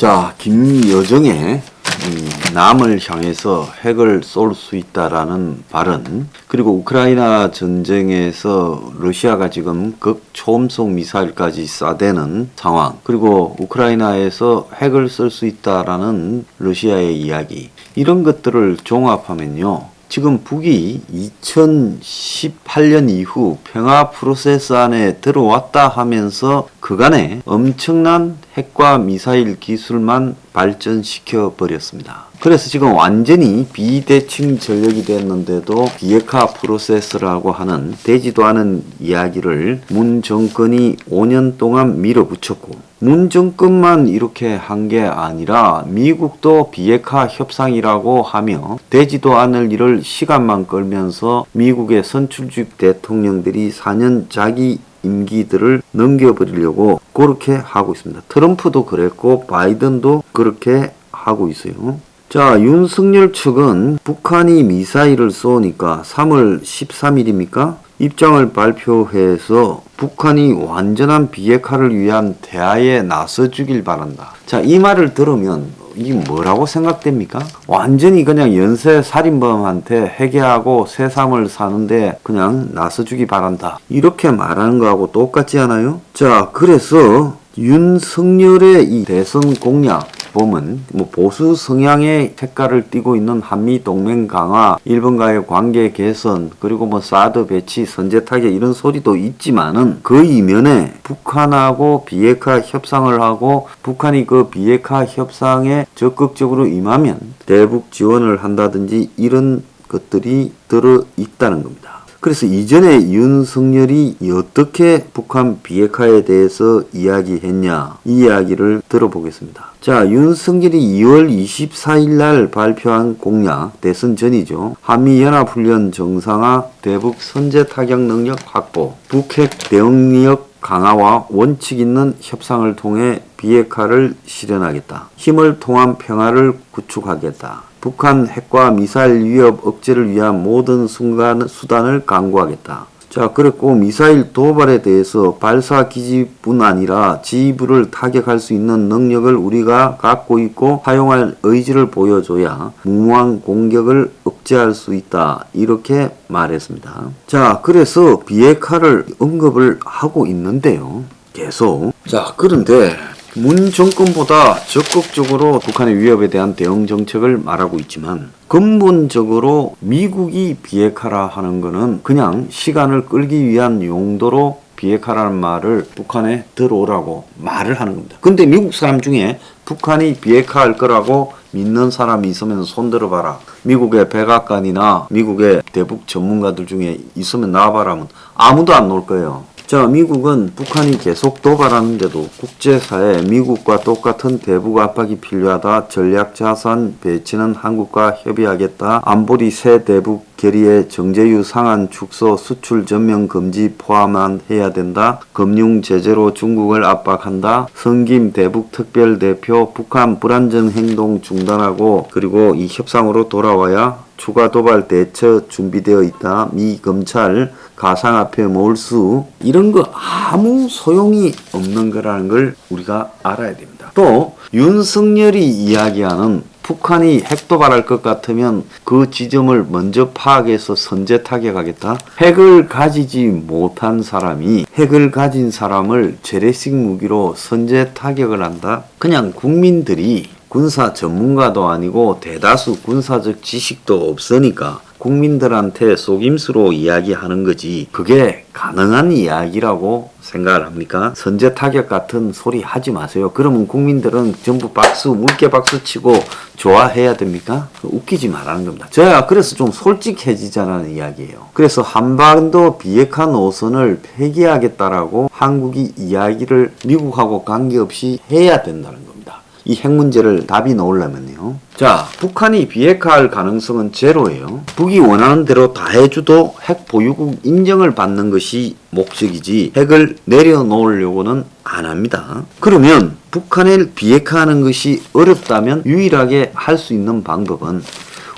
자, 김여정의 남을 향해서 핵을 쏠 수 있다라는 발언, 그리고 우크라이나 전쟁에서 러시아가 지금 극초음속 미사일까지 쏴대는 상황, 그리고 우크라이나에서 핵을 쓸 수 있다라는 러시아의 이야기, 이런 것들을 종합하면요, 지금 북이 2018년 이후 평화 프로세스 안에 들어왔다 하면서 그간에 엄청난 핵과 미사일 기술만 발전시켜 버렸습니다. 그래서 지금 완전히 비대칭 전력이 됐는데도 비핵화 프로세스라고 하는 되지도 않은 이야기를 문 정권이 5년 동안 밀어붙였고, 문 정권만 이렇게 한 게 아니라 미국도 비핵화 협상이라고 하며 되지도 않을 일을 시간만 끌면서 미국의 선출직 대통령들이 4년 자기 임기들을 넘겨버리려고 그렇게 하고 있습니다. 트럼프도 그랬고 바이든도 그렇게 하고 있어요. 자, 윤석열 측은 북한이 미사일을 쏘니까 3월 13일입니까? 입장을 발표해서 북한이 완전한 비핵화를 위한 대화에 나서주길 바란다. 자, 이 말을 들으면 이게 뭐라고 생각됩니까? 완전히 그냥 연쇄 살인범한테 회개하고 새삼을 사는데 그냥 나서주기 바란다, 이렇게 말하는 거하고 똑같지 않아요? 자, 그래서 윤석열의 이 대선 공약 보면 보수 성향의 색깔을 띠고 있는 한미 동맹 강화, 일본과의 관계 개선, 그리고 사드 배치, 선제 타격 이런 소리도 있지만은 그 이면에 북한하고 비핵화 협상을 하고 북한이 그 비핵화 협상에 적극적으로 임하면 대북 지원을 한다든지 이런 것들이 들어 있다는 겁니다. 그래서 이전에 윤석열이 어떻게 북한 비핵화에 대해서 이야기했냐, 이 이야기를 들어보겠습니다. 자, 윤석열이 2월 24일 날 발표한 공약, 대선 전이죠. 한미연합훈련 정상화, 대북 선제 타격 능력 확보, 북핵 대응력 강화와 원칙 있는 협상을 통해 비핵화를 실현하겠다. 힘을 통한 평화를 구축하겠다. 북한 핵과 미사일 위협 억제를 위한 모든 수단을 강구하겠다. 자, 그랬고 미사일 도발에 대해서 발사 기지뿐 아니라 지휘부를 타격할 수 있는 능력을 우리가 갖고 있고 사용할 의지를 보여줘야 무모한 공격을 억제할 수 있다, 이렇게 말했습니다. 자, 그래서 비핵화를 언급을 하고 있는데요, 계속. 자, 그런데 문 정권보다 적극적으로 북한의 위협에 대한 대응 정책을 말하고 있지만 근본적으로 미국이 비핵화라 하는 거는 그냥 시간을 끌기 위한 용도로 비핵화라는 말을 북한에 들어오라고 말을 하는 겁니다. 근데 미국 사람 중에 북한이 비핵화할 거라고 믿는 사람이 있으면 손 들어봐라. 미국의 백악관이나 미국의 대북 전문가들 중에 있으면 나와봐라 하면 아무도 안 놓을 거예요. 자, 미국은 북한이 계속 도발하는데도 국제사회에 미국과 똑같은 대북 압박이 필요하다. 전략자산 배치는 한국과 협의하겠다. 안보리 새 대북 결의에 정제유 상한 축소 수출 전면 금지 포함만 해야 된다. 금융 제재로 중국을 압박한다. 성김 대북 특별대표 북한 불안정 행동 중단하고 그리고 이 협상으로 돌아와야 추가 도발 대처 준비되어 있다. 미 검찰 가상화폐 몰수, 이런 거 아무 소용이 없는 거라는 걸 우리가 알아야 됩니다. 또 윤석열이 이야기하는 북한이 핵 도발할 것 같으면 그 지점을 먼저 파악해서 선제 타격하겠다. 핵을 가지지 못한 사람이 핵을 가진 사람을 재래식 무기로 선제 타격을 한다. 그냥 국민들이 군사 전문가도 아니고 대다수 군사적 지식도 없으니까 국민들한테 속임수로 이야기하는 거지 그게 가능한 이야기라고 생각을 합니까? 선제 타격 같은 소리 하지 마세요. 그러면 국민들은 전부 물개 박수 치고 좋아해야 됩니까? 웃기지 말라는 겁니다. 저야 그래서 좀 솔직해지자는 이야기예요. 그래서 한반도 비핵화 노선을 폐기하겠다라고 한국이 이야기를 미국하고 관계없이 해야 된다는 겁니다. 이 핵 문제를 답이 나오려면요. 자, 북한이 비핵화할 가능성은 제로예요. 북이 원하는 대로 다 해줘도 핵 보유국 인정을 받는 것이 목적이지 핵을 내려놓으려고는 안 합니다. 그러면 북한을 비핵화하는 것이 어렵다면 유일하게 할 수 있는 방법은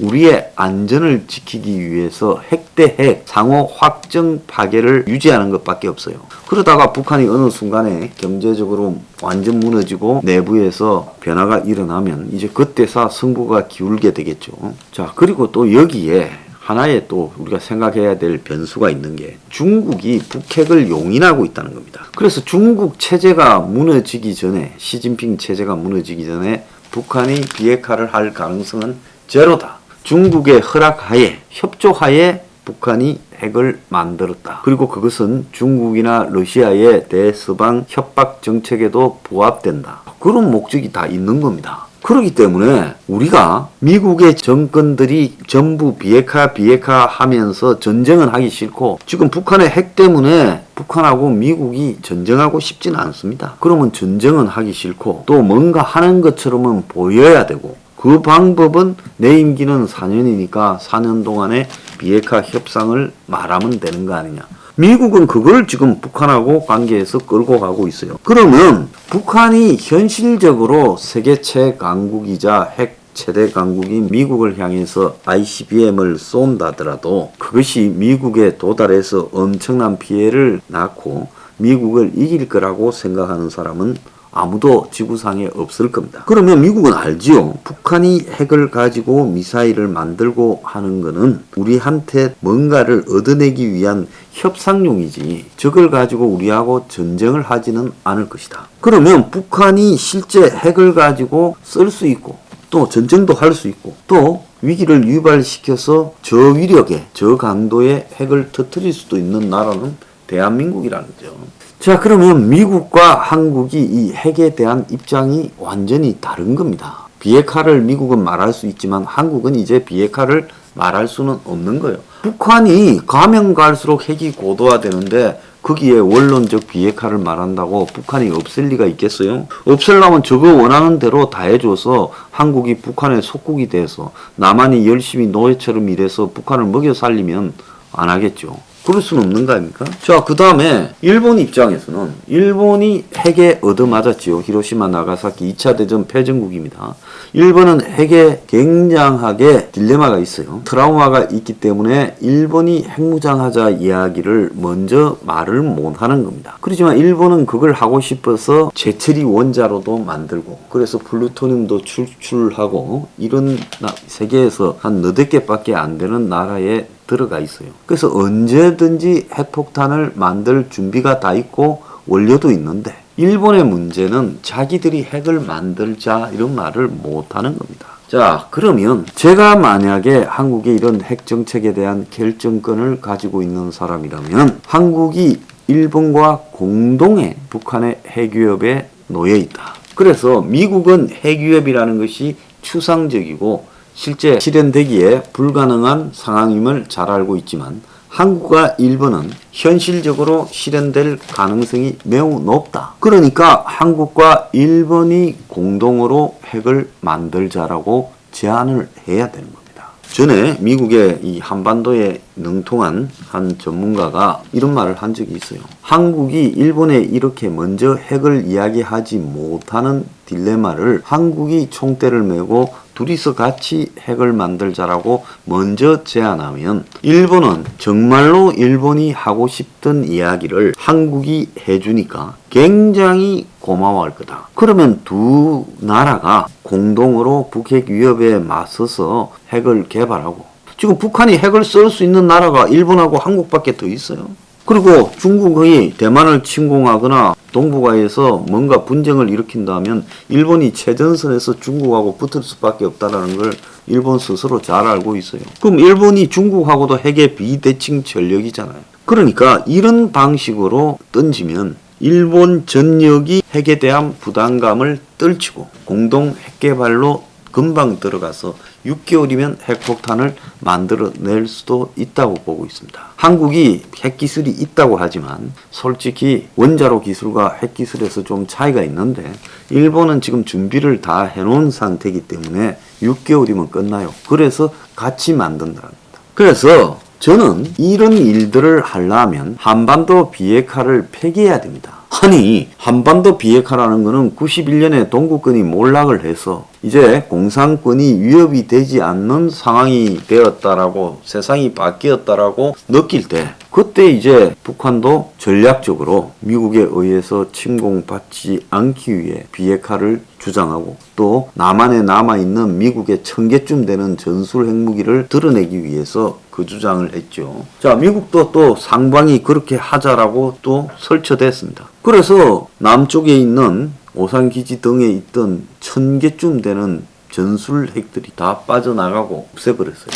우리의 안전을 지키기 위해서 핵 대 핵 상호 확정 파괴를 유지하는 것밖에 없어요. 그러다가 북한이 어느 순간에 경제적으로 완전 무너지고 내부에서 변화가 일어나면 이제 그때서 승부가 기울게 되겠죠. 자, 그리고 또 여기에 하나의 또 우리가 생각해야 될 변수가 있는 게 중국이 북핵을 용인하고 있다는 겁니다. 그래서 중국 체제가 무너지기 전에, 시진핑 체제가 무너지기 전에 북한이 비핵화를 할 가능성은 제로다. 중국의 허락하에, 협조하에 북한이 핵을 만들었다. 그리고 그것은 중국이나 러시아의 대서방 협박 정책에도 부합된다. 그런 목적이 다 있는 겁니다. 그렇기 때문에 우리가 미국의 정권들이 전부 비핵화 하면서 전쟁은 하기 싫고 지금 북한의 핵 때문에 북한하고 미국이 전쟁하고 싶지는 않습니다. 그러면 전쟁은 하기 싫고 또 뭔가 하는 것처럼은 보여야 되고 그 방법은 내 임기는 4년이니까 4년 동안에 비핵화 협상을 말하면 되는 거 아니냐. 미국은 그걸 지금 북한하고 관계에서 끌고 가고 있어요. 그러면 북한이 현실적으로 세계 최강국이자 핵 최대 강국인 미국을 향해서 ICBM을 쏜다더라도 그것이 미국에 도달해서 엄청난 피해를 낳고 미국을 이길 거라고 생각하는 사람은 아무도 지구상에 없을 겁니다. 그러면 미국은 알지요. 북한이 핵을 가지고 미사일을 만들고 하는 거는 우리한테 뭔가를 얻어내기 위한 협상용이지 저걸 가지고 우리하고 전쟁을 하지는 않을 것이다. 그러면 북한이 실제 핵을 가지고 쓸 수 있고 또 전쟁도 할 수 있고 또 위기를 유발시켜서 저위력의 저강도의 핵을 터뜨릴 수도 있는 나라는 대한민국이라는 거죠. 자, 그러면 미국과 한국이 이 핵에 대한 입장이 완전히 다른 겁니다. 비핵화를 미국은 말할 수 있지만 한국은 이제 비핵화를 말할 수는 없는 거예요. 북한이 가면 갈수록 핵이 고도화되는데 거기에 원론적 비핵화를 말한다고 북한이 없앨 리가 있겠어요? 없애려면 저거 원하는 대로 다 해줘서 한국이 북한의 속국이 돼서 남한이 열심히 노예처럼 일해서 북한을 먹여 살리면 안 하겠죠. 그럴 수는 없는 거 아닙니까? 자, 그 다음에 일본 입장에서는 일본이 핵에 얻어맞았지요. 히로시마 나가사키 2차 대전 패전국입니다. 일본은 핵에 굉장하게 딜레마가 있어요. 트라우마가 있기 때문에 일본이 핵무장하자 이야기를 먼저 말을 못하는 겁니다. 그렇지만 일본은 그걸 하고 싶어서 제철이 원자로도 만들고 그래서 플루토늄도 추출하고 이런 세계에서 한 8개밖에 안 되는 나라에 들어가 있어요. 그래서 언제든지 핵폭탄을 만들 준비가 다 있고 원료도 있는데 일본의 문제는 자기들이 핵을 만들자 이런 말을 못하는 겁니다. 자, 그러면 제가 만약에 한국의 이런 핵 정책에 대한 결정권을 가지고 있는 사람이라면 한국이 일본과 공동의 북한의 핵위협에 놓여 있다. 그래서 미국은 핵위협이라는 것이 추상적이고 실제 실현되기에 불가능한 상황임을 잘 알고 있지만 한국과 일본은 현실적으로 실현될 가능성이 매우 높다. 그러니까 한국과 일본이 공동으로 핵을 만들자라고 제안을 해야 되는 겁니다. 전에 미국의 이 한반도에 능통한 한 전문가가 이런 말을 한 적이 있어요. 한국이 일본에 이렇게 먼저 핵을 이야기하지 못하는 딜레마를 한국이 총대를 메고 둘이서 같이 핵을 만들자라고 먼저 제안하면 일본은 정말로 일본이 하고 싶던 이야기를 한국이 해주니까 굉장히 고마워할 거다. 그러면 두 나라가 공동으로 북핵 위협에 맞서서 핵을 개발하고 지금 북한이 핵을 쓸 수 있는 나라가 일본하고 한국밖에 더 있어요. 그리고 중국이 대만을 침공하거나 동북아에서 뭔가 분쟁을 일으킨다면 일본이 최전선에서 중국하고 붙을 수밖에 없다는 걸 일본 스스로 잘 알고 있어요. 그럼 일본이 중국하고도 핵의 비대칭 전력이잖아요. 그러니까 이런 방식으로 던지면 일본 전역이 핵에 대한 부담감을 떨치고 공동 핵개발로 금방 들어가서 6개월이면 핵폭탄을 만들어낼 수도 있다고 보고 있습니다. 한국이 핵기술이 있다고 하지만 솔직히 원자로 기술과 핵기술에서 좀 차이가 있는데 일본은 지금 준비를 다 해놓은 상태이기 때문에 6개월이면 끝나요. 그래서 같이 만든다는 겁니다. 그래서 저는 이런 일들을 하려면 한반도 비핵화를 폐기해야 됩니다. 아니, 한반도 비핵화라는 거는 91년에 동구권이 몰락을 해서 이제 공산권이 위협이 되지 않는 상황이 되었다라고, 세상이 바뀌었다라고 느낄 때, 그때 이제 북한도 전략적으로 미국에 의해서 침공받지 않기 위해 비핵화를 주장하고, 또 남한에 남아있는 미국의 1000개쯤 되는 전술 핵무기를 드러내기 위해서 그 주장을 했죠. 자, 미국도 또 상방이 그렇게 하자라고 또 설쳐댔습니다. 그래서 남쪽에 있는 오산기지 등에 있던 1000개쯤 되는 전술 핵들이 다 빠져나가고 없애버렸어요.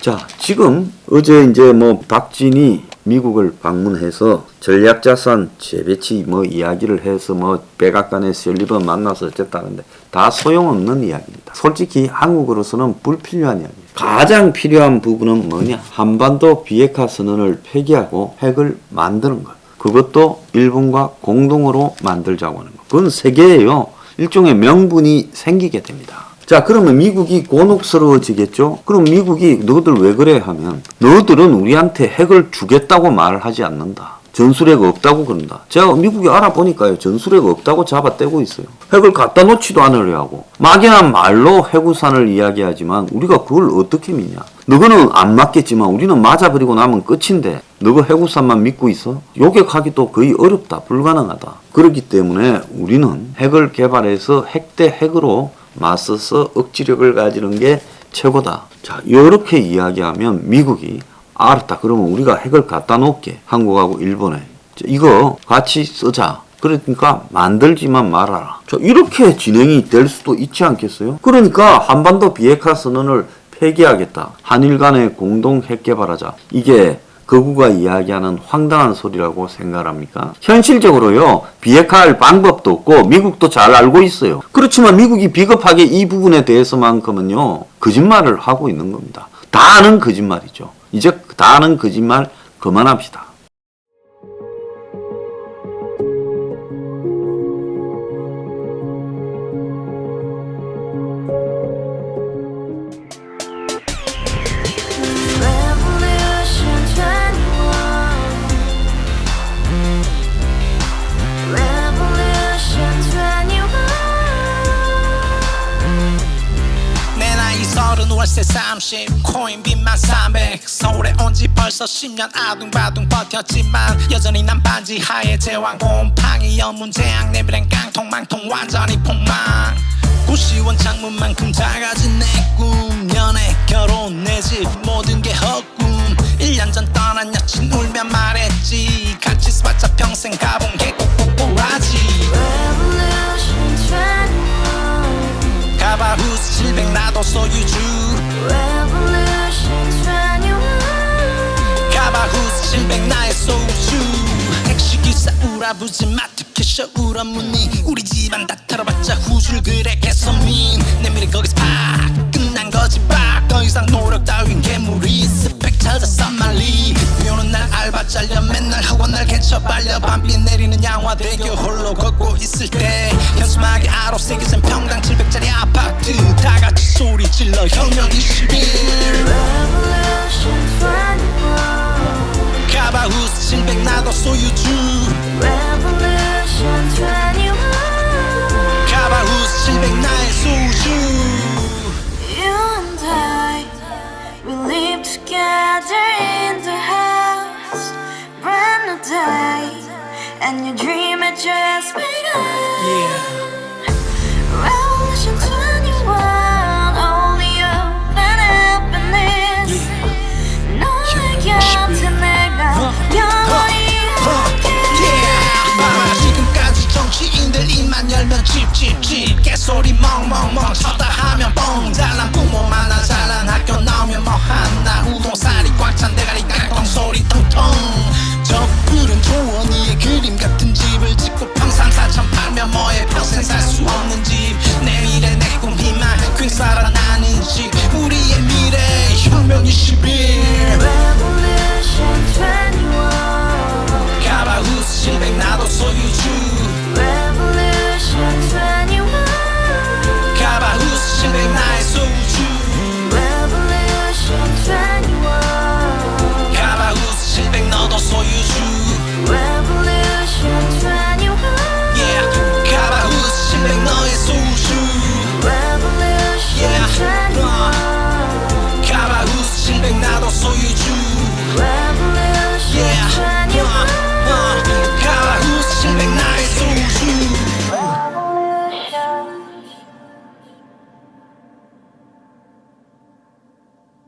자, 지금 어제 이제 박진이 미국을 방문해서 전략자산 재배치 이야기를 해서 백악관에 설리번 만나서 어쨌다는데 다 소용없는 이야기입니다. 솔직히 한국으로서는 불필요한 이야기입니다. 가장 필요한 부분은 뭐냐? 한반도 비핵화 선언을 폐기하고 핵을 만드는 것. 그것도 일본과 공동으로 만들자고 하는 것. 그건 세계예요. 일종의 명분이 생기게 됩니다. 자, 그러면 미국이 곤혹스러워지겠죠? 그럼 미국이 너희들 왜 그래 하면 너희들은 우리한테 핵을 주겠다고 말을 하지 않는다. 전술핵 없다고 그런다. 제가 미국이 알아보니까요. 전술핵 없다고 잡아떼고 있어요. 핵을 갖다 놓지도 않으려 하고 막연한 말로 핵우산을 이야기하지만 우리가 그걸 어떻게 믿냐. 너희는 안 맞겠지만 우리는 맞아버리고 나면 끝인데 너희 핵우산만 믿고 있어? 요격하기도 거의 어렵다. 불가능하다. 그렇기 때문에 우리는 핵을 개발해서 핵 대 핵으로 맞서서 억지력을 가지는 게 최고다. 자, 이렇게 이야기하면 미국이 알았다. 그러면 우리가 핵을 갖다 놓을게. 한국하고 일본에. 이거 같이 쓰자. 그러니까 만들지만 말아라. 자, 이렇게 진행이 될 수도 있지 않겠어요? 그러니까 한반도 비핵화 선언을 폐기하겠다. 한일 간에 공동 핵 개발하자. 이게 거구가 이야기하는 황당한 소리라고 생각합니까? 현실적으로요, 비핵화할 방법도 없고 미국도 잘 알고 있어요. 그렇지만 미국이 비겁하게 이 부분에 대해서만큼은요, 거짓말을 하고 있는 겁니다. 다 아는 거짓말이죠. 이제 다 아는 거짓말 그만합시다. 월세 30 코인빚만 300 서울에 온 지 벌써 10년 아둥바둥 버텼지만 여전히 난 반지 하에 제왕 곰팡이 연문제약 내비랭 깡통망통 완전히 폭망 90원 창문만큼 작아진 내 꿈 연애 결혼 내 집 모든 게 헛꿈 1년 전 떠난 여친 울며 말했지 같이 써봤자 평생 가본 게 꼭꼭꼭하지 가바후스 700 나도 소유주 가바후스 700 나의 소주 택시기사 우라부지 마트 캐셔 울어무니 우리 집안 다 털어봤자 후줄 그래 개선민 내미래 거기서 팍 끝난 거지 팍 더 이상 노력 따윈 괴물이 스펙 찾아서 말리 비오는 날 알바 잘려 맨날 학원 날 개쳐 발려 밤비 내리는 양화대교 홀로 걷고 있을 때 현수막에 아로 새겨진 평당 700짜리 아파트 다같이 소리 질러 혁명 21 가바후스 700 나도 소유주 가바후스 700 나의 소주 Together in the house, brand new day, and your dream had just begun.